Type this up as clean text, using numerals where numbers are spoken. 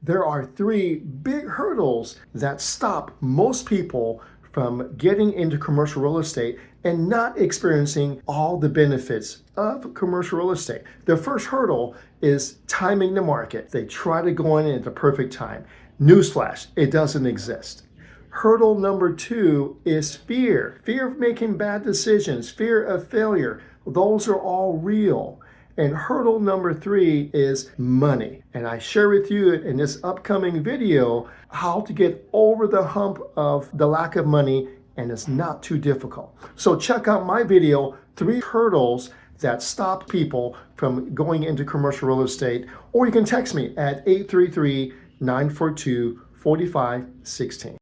There are three big hurdles that stop most people from getting into commercial real estate and not experiencing all the benefits of commercial real estate. The first hurdle is timing the market. They try to go in at the perfect time. Newsflash, it doesn't exist. Hurdle number two is fear of making bad decisions, fear of failure. Those are all real. And hurdle number three is money. And I share with you in this upcoming video how to get over the hump of the lack of money, and it's not too difficult. So check out my video, 3 hurdles that stop people from going into commercial real estate, or you can text me at 833-942-4516.